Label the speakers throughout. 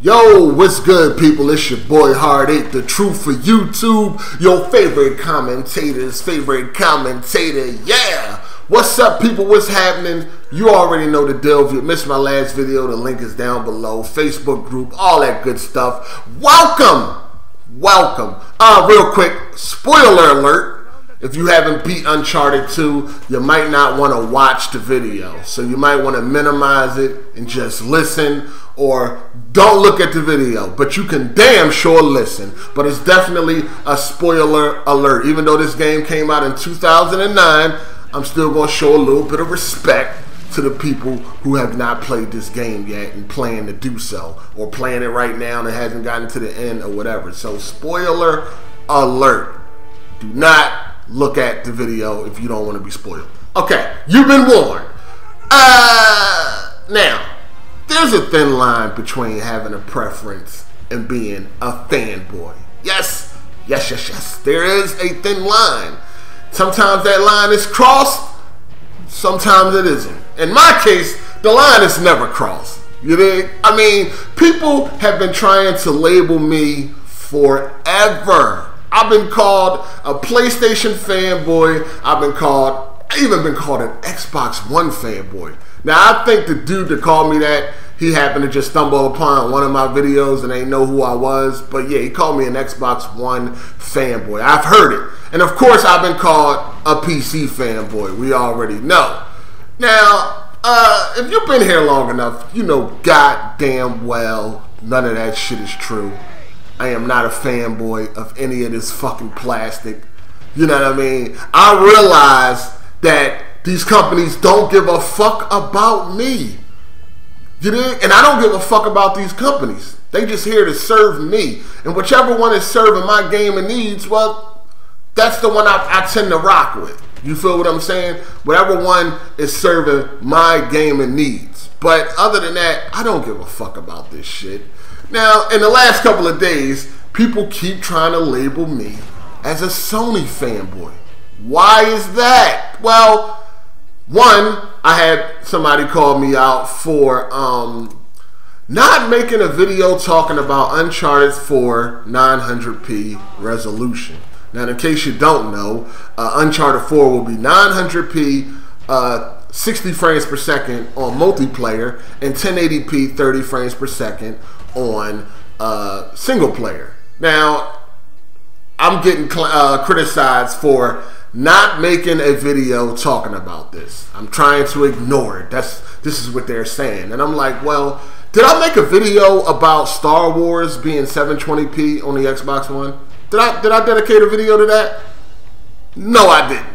Speaker 1: Yo, what's good, people? It's your boy Hard8, the truth for YouTube, your favorite commentator's favorite commentator. Yeah! What's up, people? What's happening? You already know the deal. If you missed my last video, the link is down below. Facebook group, all that good stuff. Welcome! Welcome. Real quick, spoiler alert. If you haven't beat Uncharted 2, you might not want to watch the video. So you might want to minimize it and just listen, or don't look at the video. But you can damn sure listen. But it's definitely a spoiler alert. Even though this game came out in 2009, I'm still going to show a little bit of respect to the people who have not played this game yet and plan to do so, or playing it right now and hasn't gotten to the end or whatever. So spoiler alert. Do not look at the video if you don't want to be spoiled. Okay, you've been warned. Now, there's a thin line between having a preference and being a fanboy. Yes, yes, yes, yes. There is a thin line. Sometimes that line is crossed, sometimes it isn't. In my case, the line is never crossed. You dig? I mean, people have been trying to label me forever. I've been called a PlayStation fanboy. I've even been called an Xbox One fanboy. Now, I think the dude that called me that, he happened to just stumble upon one of my videos and they know who I was. But yeah, he called me an Xbox One fanboy. I've heard it. And of course, I've been called a PC fanboy. We already know. Now, if you've been here long enough, you know goddamn well none of that shit is true. I am not a fanboy of any of this fucking plastic. You know what I mean? I realize that these companies don't give a fuck about me. You know? And I don't give a fuck about these companies. They just here to serve me. And whichever one is serving my game and needs, well, that's the one I tend to rock with. You feel what I'm saying? Whatever one is serving my game and needs. But other than that, I don't give a fuck about this shit. Now, in the last couple of days, people keep trying to label me as a Sony fanboy. Why is that? Well, one, I had somebody call me out for not making a video talking about Uncharted 4 900p resolution. Now, in case you don't know, Uncharted 4 will be 900p 60 frames per second on multiplayer and 1080p 30 frames per second on single player. Now, I'm getting criticized for not making a video talking about this. I'm trying to ignore it. This is what they're saying. And I'm like, well, did I make a video about Star Wars being 720p on the Xbox One? Did I dedicate a video to that? No, I didn't.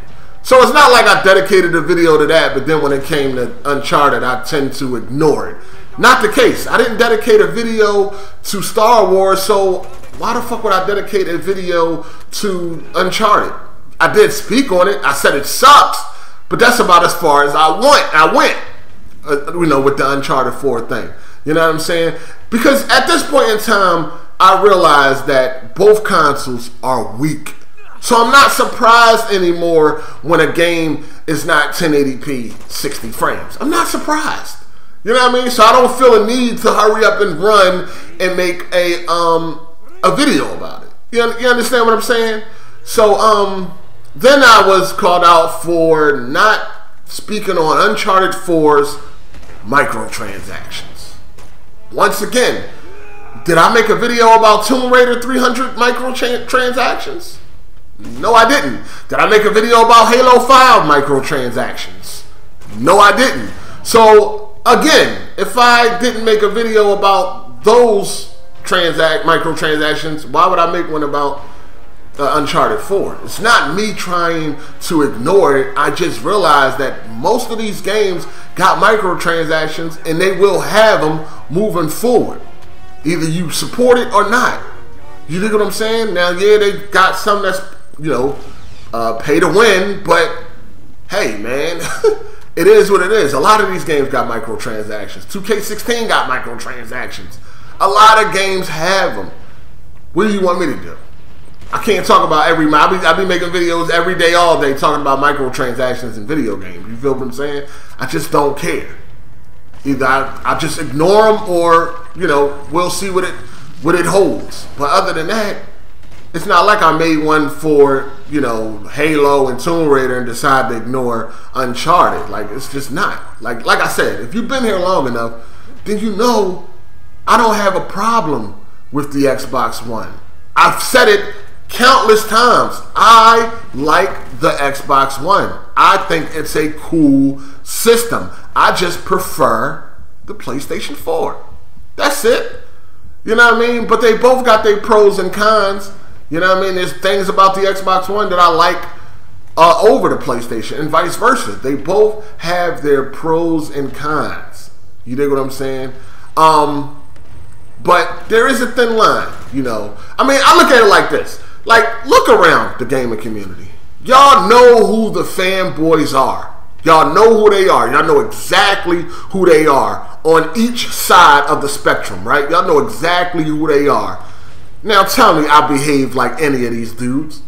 Speaker 1: So it's not like I dedicated a video to that, but then when it came to Uncharted, I tend to ignore it. Not the case. I didn't dedicate a video to Star Wars, so why the fuck would I dedicate a video to Uncharted? I did speak on it. I said it sucks, but that's about as far as I went, you know, with the Uncharted 4 thing. You know what I'm saying? Because at this point in time, I realized that both consoles are weak. So I'm not surprised anymore when a game is not 1080p 60 frames. I'm not surprised. You know what I mean? So I don't feel a need to hurry up and run and make a video about it. You understand what I'm saying? So then I was called out for not speaking on Uncharted 4's microtransactions. Once again, did I make a video about Tomb Raider 300 microtransactions? No, I didn't. Did I make a video about Halo 5 microtransactions? No, I didn't. So, again, if I didn't make a video about those microtransactions, why would I make one about Uncharted 4? It's not me trying to ignore it. I just realized that most of these games got microtransactions and they will have them moving forward. Either you support it or not. You dig what I'm saying? Now, yeah, they got some that's, you know, pay to win, but hey, man, it is what it is. A lot of these games got microtransactions. 2K16 got microtransactions. A lot of games have them. What do you want me to do? I can't talk about every. I be making videos every day, all day, talking about microtransactions in video games. You feel what I'm saying? I just don't care. Either I just ignore them, or you know, we'll see what it holds. But other than that, it's not like I made one for, you know, Halo and Tomb Raider and decided to ignore Uncharted. Like, it's just not. Like I said, if you've been here long enough, then you know I don't have a problem with the Xbox One. I've said it countless times. I like the Xbox One. I think it's a cool system. I just prefer the PlayStation 4. That's it. You know what I mean? But they both got their pros and cons. You know what I mean? There's things about the Xbox One that I like over the PlayStation, and vice versa. They both have their pros and cons. You dig what I'm saying? But there is a thin line, you know. I mean, I look at it like this. Like, look around the gaming community. Y'all know who the fanboys are. Y'all know who they are. Y'all know exactly who they are on each side of the spectrum, right? Y'all know exactly who they are. Now tell me I behave like any of these dudes.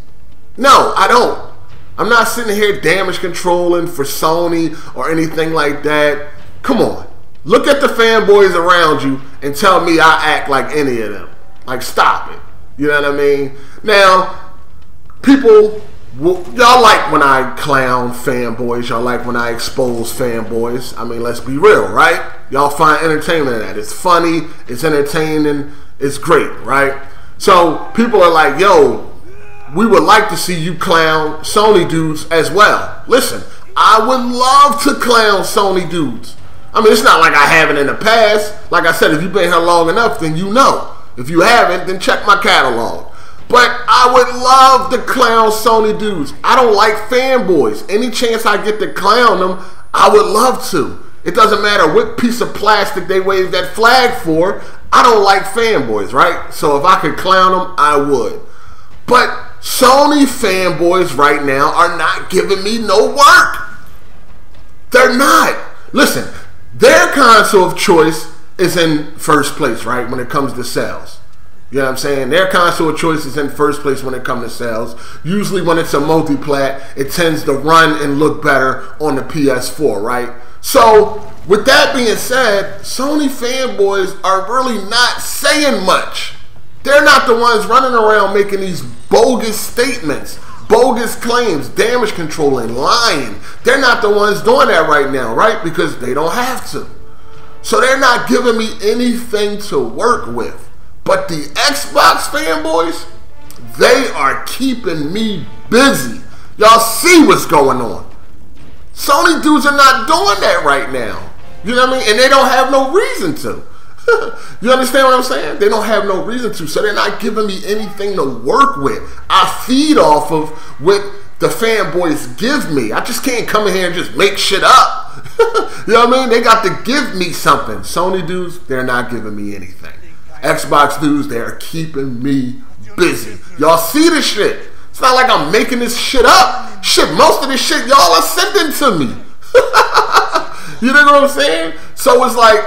Speaker 1: No, I don't. I'm not sitting here damage controlling for Sony or anything like that. Come on. Look at the fanboys around you and tell me I act like any of them. Like, stop it. You know what I mean? Now, people, y'all like when I clown fanboys. Y'all like when I expose fanboys. I mean, let's be real, right? Y'all find entertainment in that. It's funny. It's entertaining. It's great, right? So people are like, yo, we would like to see you clown Sony dudes as well. Listen, I would love to clown Sony dudes. I mean, it's not like I haven't in the past. Like I said, if you've been here long enough, then you know. If you haven't, then check my catalog. But I would love to clown Sony dudes. I don't like fanboys. Any chance I get to clown them, I would love to. It doesn't matter what piece of plastic they wave that flag for. I don't like fanboys, right? So if I could clown them, I would. But Sony fanboys right now are not giving me no work. They're not. Listen, their console of choice is in first place, right, when it comes to sales. You know what I'm saying? Their console of choice is in first place when it comes to sales. Usually when it's a multi-plat, it tends to run and look better on the PS4, right? So, with that being said, Sony fanboys are really not saying much. They're not the ones running around making these bogus statements, bogus claims, damage controlling, lying. They're not the ones doing that right now, right? Because they don't have to. So they're not giving me anything to work with. But the Xbox fanboys, they are keeping me busy. Y'all see what's going on. Sony dudes are not doing that right now. You know what I mean? And they don't have no reason to. You understand what I'm saying? They don't have no reason to. So they're not giving me anything to work with. I feed off of what the fanboys give me. I just can't come in here and just make shit up. You know what I mean? They got to give me something. Sony dudes, they're not giving me anything. Xbox dudes, they're keeping me busy. Y'all see this shit. It's not like I'm making this shit up. Shit, most of this shit y'all are sending to me. You know what I'm saying? So it's like,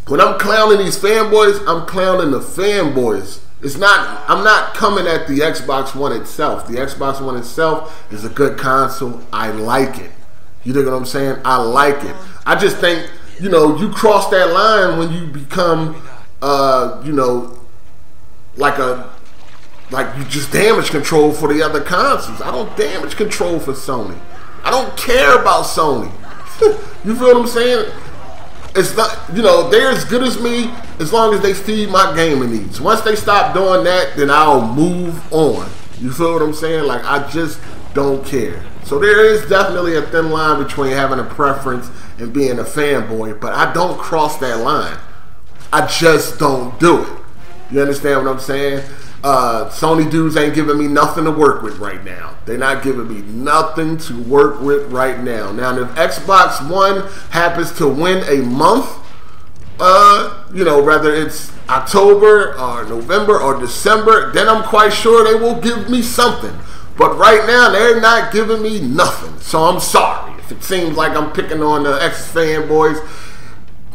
Speaker 1: when I'm clowning these fanboys, I'm clowning the fanboys. It's not, I'm not coming at the Xbox One itself. The Xbox One itself is a good console. I like it. You know what I'm saying? I like it. I just think, you know, you cross that line when you become, you know, like you just damage control for the other consoles. I don't damage control for Sony. I don't care about Sony. You feel what I'm saying? It's not, you know, they're as good as me as long as they feed my gaming needs. Once they stop doing that, then I'll move on. You feel what I'm saying? Like, I just don't care. So there is definitely a thin line between having a preference and being a fanboy, but I don't cross that line. I just don't do it. You understand what I'm saying? Sony dudes ain't giving me nothing to work with right now. They're not giving me nothing to work with right now. Now, if Xbox One happens to win a month, you know, whether it's October or November or December, then I'm quite sure they will give me something. But right now, they're not giving me nothing. So I'm sorry if it seems like I'm picking on the X-fanboys.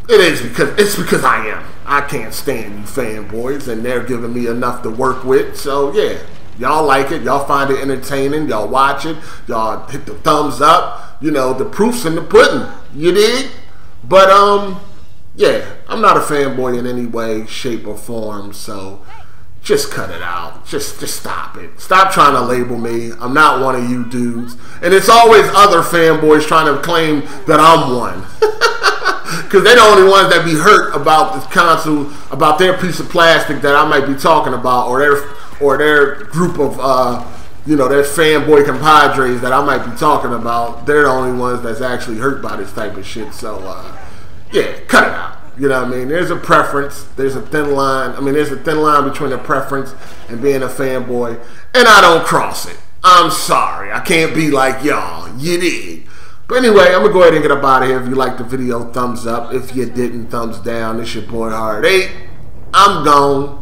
Speaker 1: It's because I am. I can't stand you fanboys, and they're giving me enough to work with. So yeah, y'all like it. Y'all find it entertaining. Y'all watch it. Y'all hit the thumbs up. You know, the proof's in the pudding. You dig? But yeah, I'm not a fanboy in any way, shape, or form. So just cut it out. Just stop it. Stop trying to label me. I'm not one of you dudes. And it's always other fanboys trying to claim that I'm one. Because they're the only ones that be hurt about this console, about their piece of plastic that I might be talking about, or their group of their fanboy compadres that I might be talking about. They're the only ones that's actually hurt by this type of shit. So yeah, cut it out. You know what I mean? There's a preference. There's a thin line. I mean, there's a thin line between a preference and being a fanboy, and I don't cross it. I'm sorry. I can't be like y'all. You dig? But anyway, I'm going to go ahead and get up out of here. If you liked the video, thumbs up. If you didn't, thumbs down. It's your boy Hard8. I'm gone.